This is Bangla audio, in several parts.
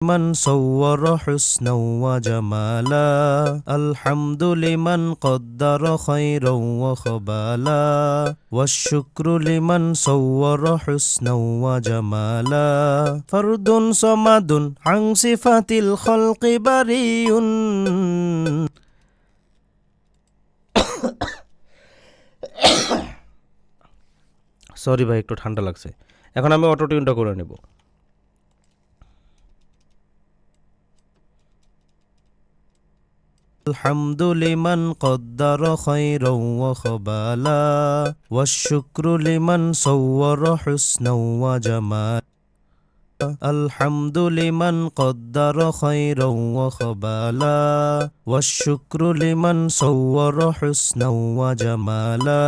من صور حسنا وجمالا الحمد لمن قدر خيرا وخبالا والشكر لمن صور حسنا وجمالا فرد صمد عن صفات الخلق بريء সরি ভাই, একটু ঠান্ডা লাগছে। এখন আমি অটো টিউনটা করে নেব। الحمد لمن قدر خيرا وخبالا والشكر لمن صور حسنا وجمالا الحمد لمن قدر خيرا وخبالا والشكر لمن صور حسنا وجمالا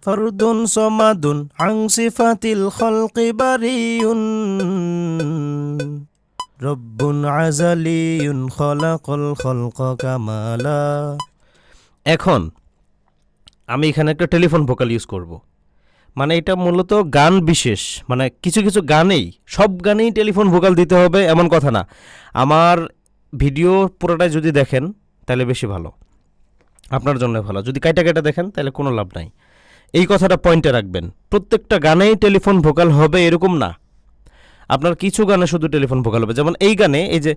فرد صمد عن صفات الخلق بريء رب عزلي خلق الخلق كمالا। এখন আমি এখানে একটা টেলিফোন ভোকাল ইউজ করব। মানে এটা মূলত গান বিশেষ, মানে কিছু কিছু গানেই, সব গানেই টেলিফোন ভোকাল দিতে হবে এমন কথা না। আমার ভিডিও পুরোটাই যদি দেখেন তাহলে বেশি ভালো, আপনার জন্য ভালো। যদি কাইটা কাইটা দেখেন তাহলে কোনো লাভ নাই। এই কথাটা পয়েন্টে রাখবেন, প্রত্যেকটা গানেই টেলিফোন ভোকাল হবে এরকম না। আপনার কিছু গানে শুধু টেলিফোন ভোকাল হবে। যেমন এই গানে, এই যে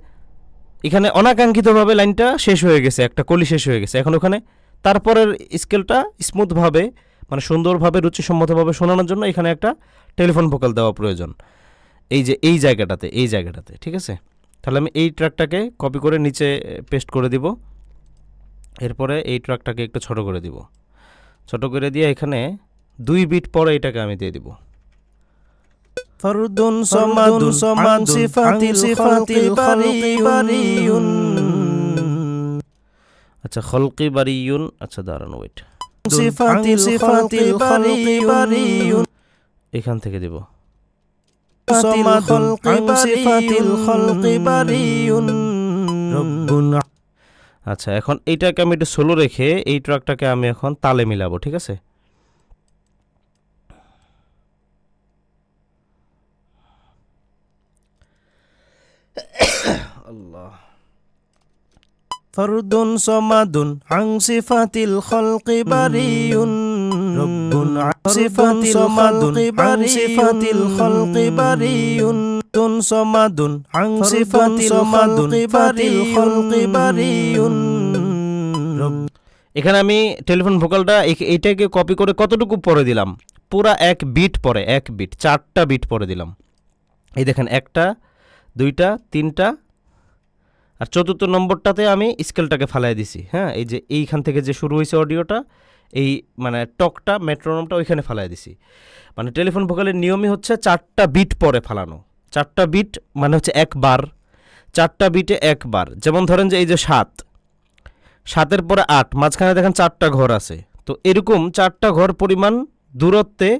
এখানে অনাকাঙ্ক্ষিতভাবে লাইনটা শেষ হয়ে গেছে, একটা কলি শেষ হয়ে গেছে। এখন ওখানে তারপরের স্কেলটা স্মুথভাবে, মানে সুন্দরভাবে রুচিসম্মতভাবে শোনানোর জন্য এখানে একটা টেলিফোন ভোকাল দেওয়া প্রয়োজন। এই যে এই জায়গাটাতে, ঠিক আছে? তাহলে আমি এই ট্র্যাকটাকে কপি করে নিচে পেস্ট করে দিব। এরপরে এই ট্র্যাকটাকে একটু ছোট করে দিব। ছোট করে দিয়ে এখানে 2 বিট পরে এটাকে আমি দিয়ে দিব। ফরদুন সামাদুন সামাদ সিফাতিল খালকি বারিয়ুন। আচ্ছা, খালকি বারিয়ুন। আচ্ছা দাঁড়ান, ওয়েট। সিফাতিল খালকি বারিয়ুন এখান থেকে দেব। সামাদুন সিফাতিল খালকি বারিয়ুন রব্বুন। আচ্ছা, এখন এইটাকে আমি একটু সোলো রেখে এই ট্র্যাকটাকে আমি এখন তালে মিলাবো, ঠিক আছে? আল্লাহ। ফরদুন সামাদুন আন সিফাতিল খালকি বারিয়ুন রব্বুন সিফাতিল খালকি বারিয়ুন সিফাতিল খালকি বারিয়ুন তুন সামাদুন আন সিফাতিল খালকি বারিয়ুন। এখানে আমি টেলিফোন ভোকালটা এইটাকে কপি করে কতটুকু পরে দিলাম? পুরা 1 বিট পরে, 1 বিট 4টা বিট পরে দিলাম। এই দেখেন, 1টা 2টা 3টা, আর 4র্থ নম্বরটাতে আমি স্কেলটাকে ফালাই দিছি। হ্যাঁ, এই যে এইখান থেকে যে শুরু হয়েছে অডিওটা, এই মানে টকটা, মেট্রোনমটা ওইখানে ফালাই দিছি। মানে টেলিফোন ভোকালের নিয়মই হচ্ছে 4টা বিট পরে ফালানো। 4টা বিট মানে হচ্ছে একবার, 4টা বিটে একবার। যেমন ধরেন যে এই যে 7-এর পরে 8, মাঝখানে দেখেন 4টা ঘর আছে। তো এরকম 4টা ঘর পরিমাণ দূরত্বে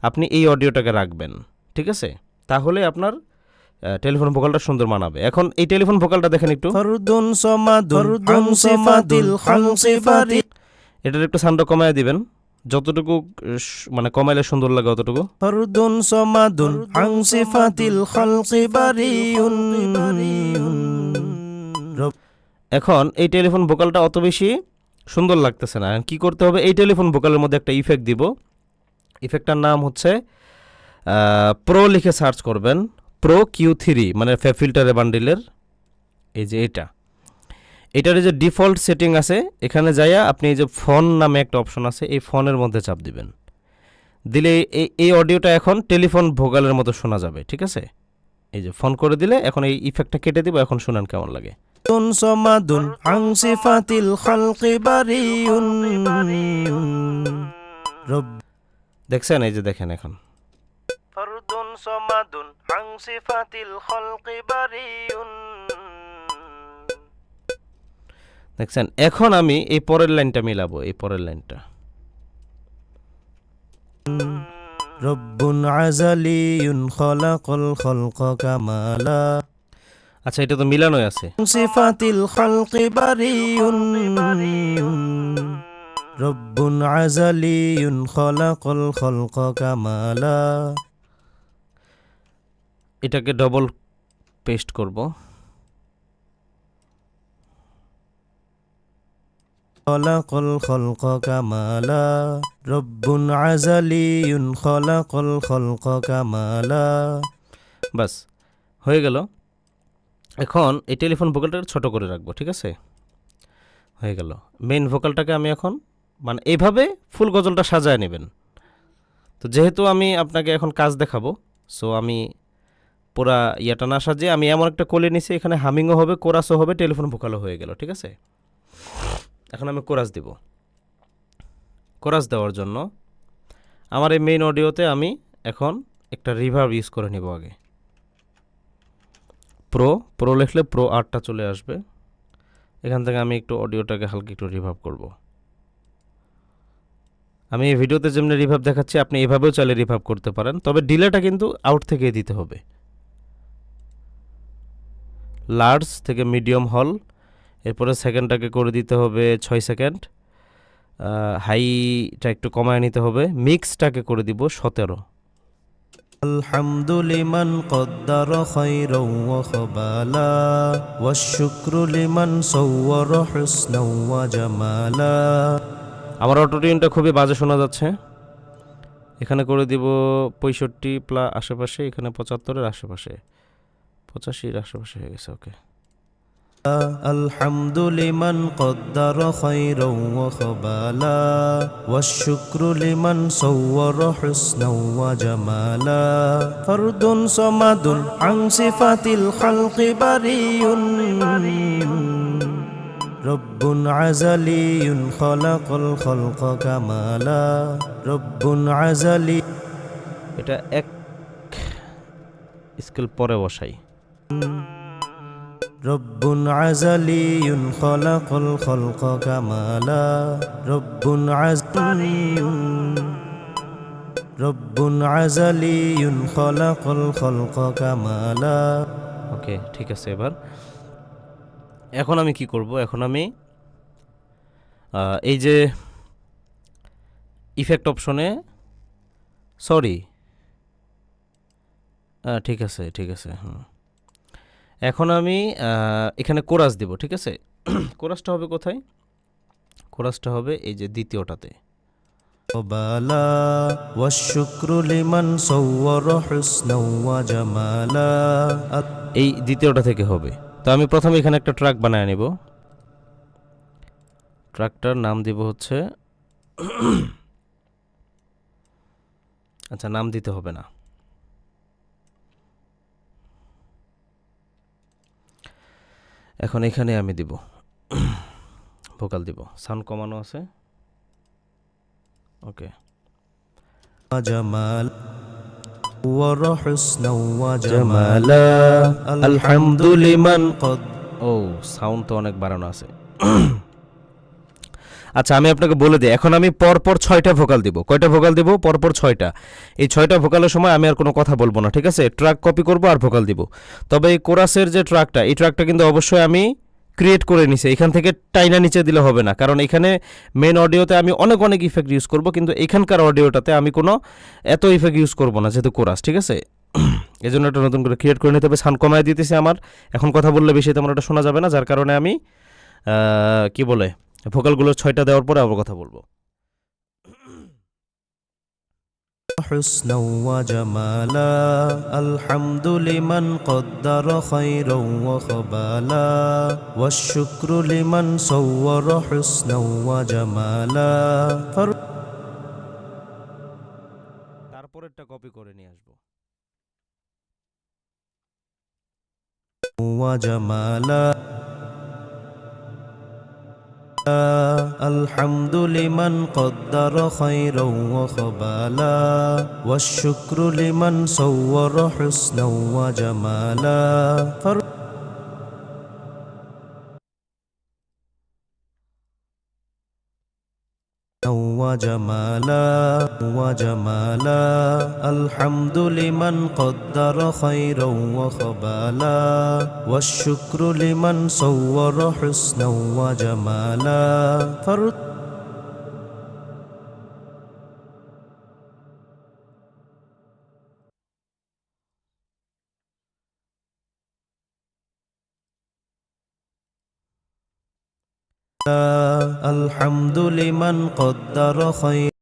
আপনি এই অডিওটাকে রাখবেন, ঠিক আছে? তাহলে আপনার টেলিফোন ভোকালটা সুন্দর মানাবে। এখন এই টেলিফোন ভোকালটা দেখেন একটু। ফরদুন সামাদুন আন সিফাতিল খালকি। এটার একটু সাউন্ড কমায় দিবেন, যতটুকু মানে কমাইলে সুন্দর লাগে অতটুকু। ফরদুন সামাদুন আন সিফাতিল খালকি বারিয়ুন। এখন এই টেলিফোন ভোকালটা অত বেশি সুন্দর লাগতেছে না। কি করতে হবে? এই টেলিফোন ভোকালের মধ্যে একটা ইফেক্ট দিব। ইফেক্টটার নাম হচ্ছে প্রো লিখে সার্চ করবেন। প্রো Q3, মানে ফিল্টারের বান্ডিলের এই যে এটার যে ডিফল্ট সেটিং আছে, এখানে যাইয়া আপনি এই যে ফোন নামে একটা অপশন আছে, এই ফোনের মধ্যে চাপ দিবেন। দিলে এই অডিওটা এখন টেলিফোন ভোকালের মতো শোনা যাবে, ঠিক আছে? এই যে ফোন করে দিলে এখন এই ইফেক্টটা কেটে দিব। এখন শুনেন কেমন লাগে। সামাদুন আন সিফাতিল খালকি বারিয়ুন। দেখছেন? এই যে দেখেন, এখন ফরদুন সামাদুন আন সিফাতিল খালকি বারিয়ুন। দেখছেন? এখন আমি এই পরের লাইনটা মিলাবো, এই পরের লাইনটা। রব্বুন আযালিয়ুন খালাকাল খালকা কামালা। আচ্ছা, এটা তো মিলানোই আছে। সিফাতিল খালকি বারিয়ুন রব্বুন আযালিয়ুন খালাকাল খালকা কামালা। এটাকে ডবল পেস্ট করব। খলাকল খলক কামালা রব্বুন আজালিয়ুন খলাকল খলক কামালা। বাস হয়ে গেল। এখন এই টেলিফোন ভোকালটাকে ছোট করে রাখবো, ঠিক আছে? হয়ে গেল। মেইন ভোকালটাকে আমি এখন মানে এইভাবে ফুল গজলটা সাজায় নেবেন। তো যেহেতু আমি আপনাকে এখন কাজ দেখাবো, সো আমি পুরা ইয়াটা না সাজিয়ে আমি এমন একটা কোলে নিছি, এখানে হামিংও হবে, কোরাসও হবে, টেলিফোন ভোকালও হয়ে গেল, ঠিক আছে? এখন আমি কোরাস দিব। কোরাস দেওয়ার জন্য আমার এই মেইন অডিওতে আমি এখন একটা রিভার্ব ইউজ করে নিব। আগে প্রো লিখলে প্রো আরটা চলে আসবে। এখান থেকে আমি একটু অডিওটাকে হালকা একটু রিভার্ব করব। আমি এই ভিডিওতে যেমনি রিভার্ব দেখাচ্ছি আপনি এভাবেও চাইলে রিভার্ব করতে পারেন, তবে ডিলেটা কিন্তু আউট থেকে দিতে হবে। লার্জ থেকে মিডিয়াম হল, এরপরে সেকেন্ডটাকে করে দিতে হবে 6 সেকেন্ড, হাইটা একটু কমায় নিতে হবে, মিক্সটাকে করে দিব 17। আলহামদুলিমান কদ্দার খায়রাও ওয়া খাবালা ওয়াশ শুকরু লিমান সাওয়ারা হুসনাও ওয়া জামালা। আমার অটোটিউনটা খুবই বাজে শোনা যাচ্ছে, এখানে করে দিব 65 প্লাস আশেপাশে, এখানে 75-এর আশেপাশে, 85-এর আশেপাশে হয়ে গেছে। ওকে। আলহামদুলিমান কদ্দার খায়রাও ওয়া খাবালা ওয়াশ শুকরু লিমান সাওয়ারা হুসনাও ওয়া জামালা ফারদুন সামাদুন আন সিফাতিল খালকি বারিয়ুন রব্বুন আজালিয়ুন খলাকল খলক কামালা রব্বুন আজালি। এটা এক স্কেল পরে বসাই। রব্বুন আজালিয়ুন খলাকল খলক কামালা রব্বুন আজালিয়ুন খলাকল খলক কামালা। ওকে, ঠিক আছে। এবার এখন আমি কি করব, এখন আমি এই যে ইফেক্ট অপশনে, সরি, ঠিক আছে ঠিক আছে, এখন আমি এখানে কোরাস দিব, ঠিক আছে? কোরাসটা হবে কোথায়? কোরাসটা হবে এই যে দ্বিতীয়টাতে। এই দ্বিতীয়টা থেকে হবে। তো আমি প্রথমে এখানে একটা ট্র্যাক বানায় নেব। ট্র্যাকটার নাম দিব হচ্ছে আচ্ছা, নাম দিতে হবে না, এখন এখানে আমি দিব ভোকাল দিব, সাউন্ড কমানো আছে। ওকে। জামাল ওয়া হুসনা ওয়া জামালা আলহামদুলিমান কদ। ও, সাউন্ড তো অনেক বাড়ানো আছে। আচ্ছা, আমি আপনাকে বলে দিই, এখন আমি পরপর 6টা ভোকাল দিব। কয়টা ভোকাল দিব? পরপর 6টা। এই 6টা ভোকালের সময় আমি আর কোনো কথা বলবো না, ঠিক আছে? ট্র্যাক কপি করব আর ভোকাল দিব। তবে এই কোরাসের যে ট্র্যাকটা, এই ট্র্যাকটা কিন্তু অবশ্যই আমি ক্রিয়েট করে নিছি, এখান থেকে টাইনা নিচে দিলে হবে না, কারণ এখানে মেন অডিওতে আমি অনেক অনেক ইফেক্ট ইউজ করব, কিন্তু এখানকার অডিওটাতে আমি কোনো এত ইফেক্ট ইউজ করব না, যেহেতু কোরাস, ঠিক আছে? এই জন্য একটা নতুন করে ক্রিয়েট করে নিতে হবে। সাউন্ড কমায় দিতেছি আমার, এখন কথা বললে বেশি তেমন একটা শোনা যাবে না, যার কারণে আমি কি বলে ভোকালগুলো 6টা দেওয়ার পরে আবার কথা বলবো। হুসনা ওয়া জামালা আলহামদুলিমান কদ্দার খায়রাও ওয়া খাবালা ওয়াশ শুকরু লিমান সাওয়ারা হুসনা ওয়া জামালা। তারপরেরটা কপি করে নিয়ে আসবো। ওয়া জামালা আলহামদুলিমান কদ্দার খায়রাও ওয়া খাবালা ওয়াশ শুকরু লিমান সাওয়ারা হুসনা ওয়া জামালা। ওয়া জামালা আলহামদুলিমান কদ্দার খায়রাও ওয়া খাবালা ওয়াশ শুকরু লিমান সাওয়ারা হুসনা ওয়া জামালা। الحمد لمن قدر خير